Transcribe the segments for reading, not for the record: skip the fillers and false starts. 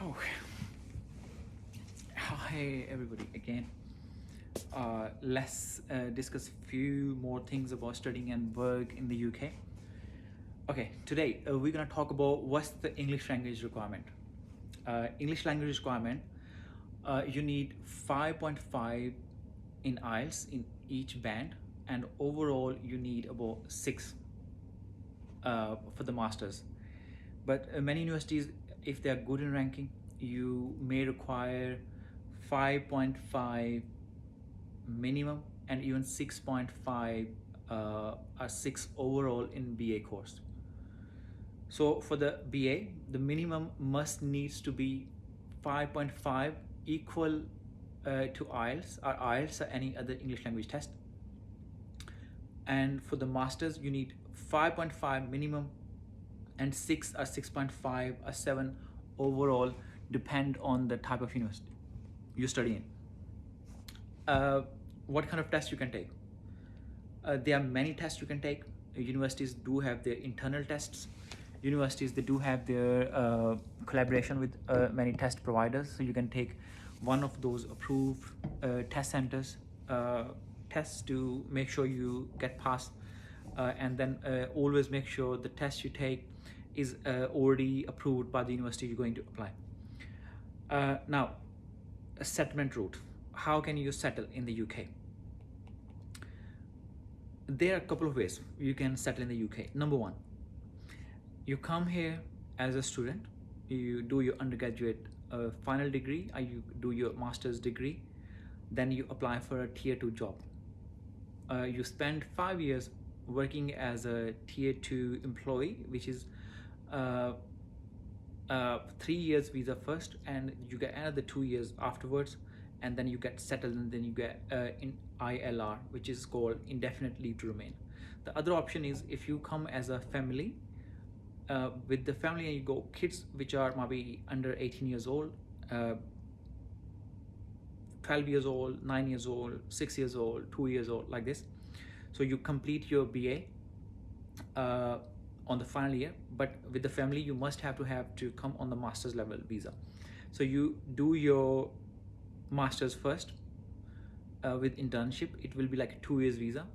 Oh, hi everybody again. Let's discuss a few more things about studying and work in the UK. Okay, today we're gonna talk about what's the English language requirement. English language requirement. You need 5.5 in IELTS in each band, and overall you need about 6 for the masters. But many universities, if they are good in ranking, you may require 5.5 minimum and even 6.5 or 6 overall in BA course. So for the BA, the minimum must needs to be 5.5 equal to IELTS or IELTS or any other English language test. And for the masters, you need 5.5 minimum and 6 or 6.5 or 7 overall, depend on the type of university you study in. What kind of tests you can take? There are many tests you can take. Universities do have their internal tests. Universities, they do have their collaboration with many test providers, so you can take one of those approved test centers tests to make sure you get passed, and then always make sure the test you take is already approved by the university you're going to apply. Now, a settlement route. How can you settle in the UK? There are a couple of ways you can settle in the UK. Number one, you come here as a student, you do your undergraduate final degree, or you do your master's degree, then you apply for a tier 2 job. You spend 5 years working as a tier 2 employee, which is 3 years visa first, and you get another 2 years afterwards, and then you get settled, and then you get in ILR, which is called indefinite leave to remain. The other option is if you come as a family, with the family, and you go kids which are maybe under 18 years old, 12 years old, 9 years old, 6 years old, 2 years old, like this. So you complete your BA on the final year, but with the family you must have to come on the master's level visa. So you do your master's first with internship. It will be like a 2 years visa.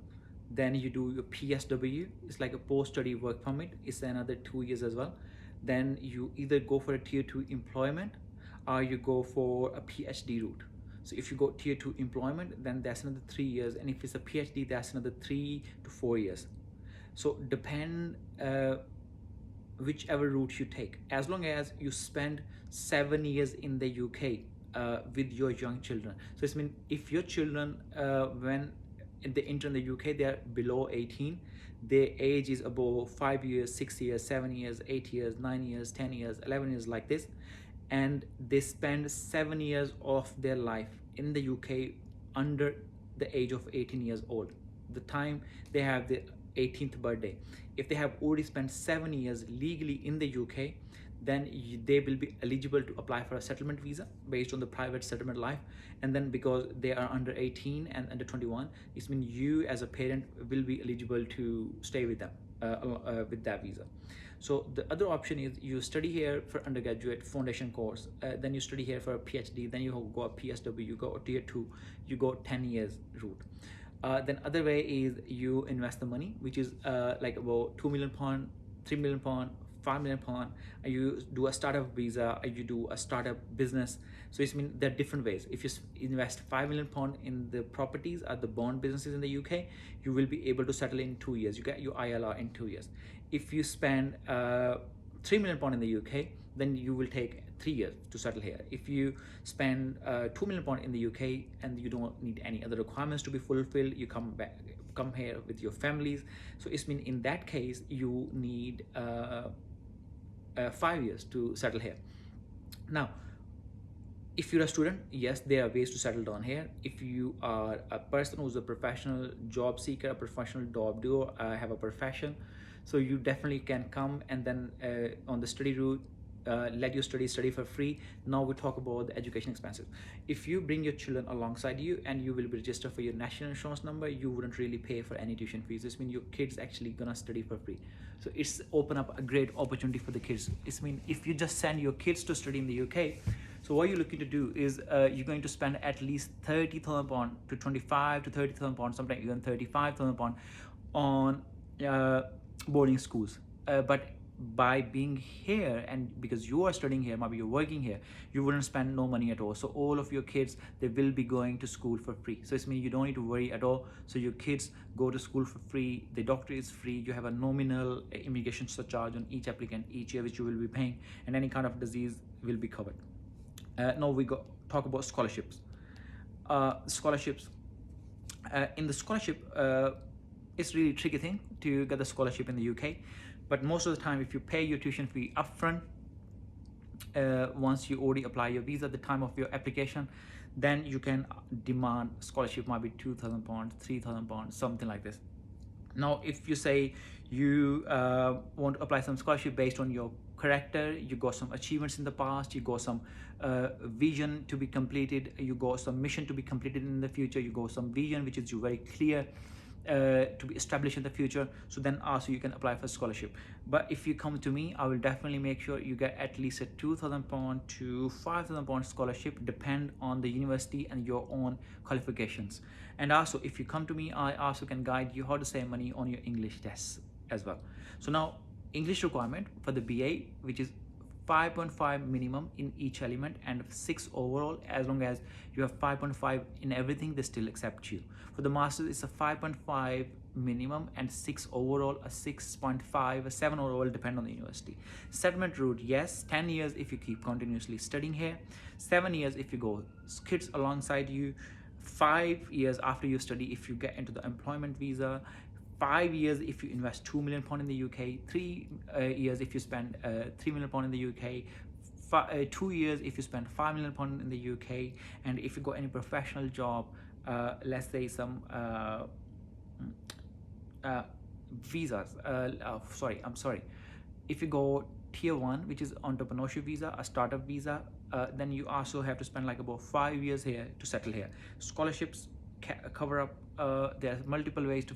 Then you do your PSW, it's like a post-study work permit, it's another 2 years as well. Then you either go for a tier 2 employment, or you go for a PhD route. So if you go tier 2 employment, then that's another 3 years, and if it's a PhD, that's another 3 to 4 years. So depend whichever route you take, as long as you spend 7 years in the UK with your young children. So it's mean if your children when they enter in the UK, they are below 18, their age is above 5 years, 6 years, 7 years, 8 years, 9 years, 10 years, 11 years, like this, and they spend 7 years of their life in the UK under the age of 18 years old, the time they have the 18th birthday. If they have already spent 7 years legally in the UK, then they will be eligible to apply for a settlement visa based on the private settlement life. And then because they are under 18 and under 21, it means you as a parent will be eligible to stay with them with that visa. So the other option is you study here for undergraduate foundation course, then you study here for a PhD, then you go a PSW, you go a tier 2, you go 10 years route. Then other way is you invest the money, which is like about £2 million, £3 million, £5 million, and you do a startup visa, or you do a startup business. So it's mean there are different ways. If you invest £5 million in the properties or the bond businesses in the UK, you will be able to settle in 2 years. You get your ILR in 2 years. If you spend £3 million in the UK, then you will take 3 years to settle here. If you spend £2 million in the UK and you don't need any other requirements to be fulfilled, you come here with your families. So it's mean in that case you need 5 years to settle here. Now, if you're a student, yes, there are ways to settle down here. If you are a person who's a professional job seeker, a professional job doer, have a profession, so you definitely can come, and then on the study route, let you study for free. Now we talk about the education expenses. If you bring your children alongside you and you will be registered for your national insurance number, you wouldn't really pay for any tuition fees. This means your kids actually gonna study for free. So it's open up a great opportunity for the kids. It's mean if you just send your kids to study in the UK, so what you're looking to do is you're going to spend at least £30,000 to 25 to £30,000, sometimes even £35,000 on boarding schools. But by being here, and because you are studying here, maybe you're working here, you wouldn't spend no money at all. So all of your kids, they will be going to school for free. So it means you don't need to worry at all. So your kids go to school for free, the doctor is free, you have a nominal immigration surcharge on each applicant each year which you will be paying, and any kind of disease will be covered. Now we talk about scholarships. Scholarships. In the scholarship, it's really tricky thing to get the scholarship in the UK, but most of the time if you pay your tuition fee upfront, once you already apply your visa at the time of your application, then you can demand scholarship, might be £2,000, £3,000, something like this. Now if you say you want to apply some scholarship based on your character, you got some achievements in the past, you got some vision to be completed, you got some mission to be completed in the future, you got some vision which is very clear to be established in the future, so then also you can apply for scholarship. But if you come to me, I will definitely make sure you get at least a £2,000 to £5,000 scholarship, depend on the university and your own qualifications. And also if you come to me, I also can guide you how to save money on your English tests as well. So now English requirement for the BA, which is 5.5 minimum in each element and 6 overall. As long as you have 5.5 in everything, they still accept you. For the masters, it's a 5.5 minimum and 6 overall, a 6.5, a 7 overall, depend on the university. Settlement route, yes, 10 years if you keep continuously studying here, 7 years if you go kids alongside you, 5 years after you study if you get into the employment visa, 5 years if you invest £2 million in the UK, 3 years if you spend £3 million in the UK, 2 years if you spend £5 million in the UK, and if you got any professional job, let's say some visas, if you go tier 1, which is entrepreneurship visa, a startup visa, then you also have to spend like about 5 years here to settle here. Scholarships cover up, there are multiple ways to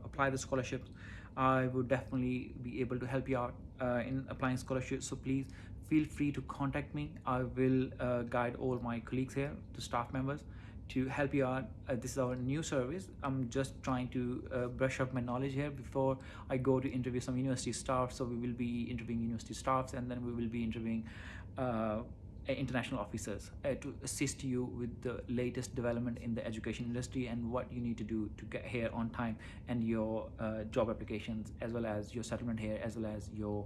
apply the scholarships. I would definitely be able to help you out in applying scholarships, so please feel free to contact me. I will guide all my colleagues here, the staff members, to help you out. This is our new service. I'm just trying to brush up my knowledge here before I go to interview some university staff. So we will be interviewing university staffs, and then we will be interviewing international officers to assist you with the latest development in the education industry and what you need to do to get here on time, and your job applications, as well as your settlement here, as well as your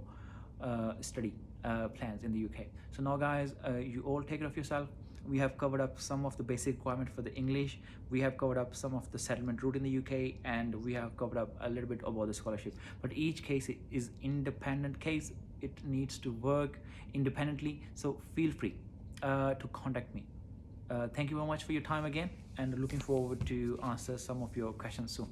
study plans in the UK. So now guys, you all take care of yourself. We have covered up some of the basic requirements for the English, we have covered up some of the settlement route in the UK, and we have covered up a little bit about the scholarship. But each case is independent case, it needs to work independently, so feel free to contact me. Thank you very much for your time again, and looking forward to answer some of your questions soon.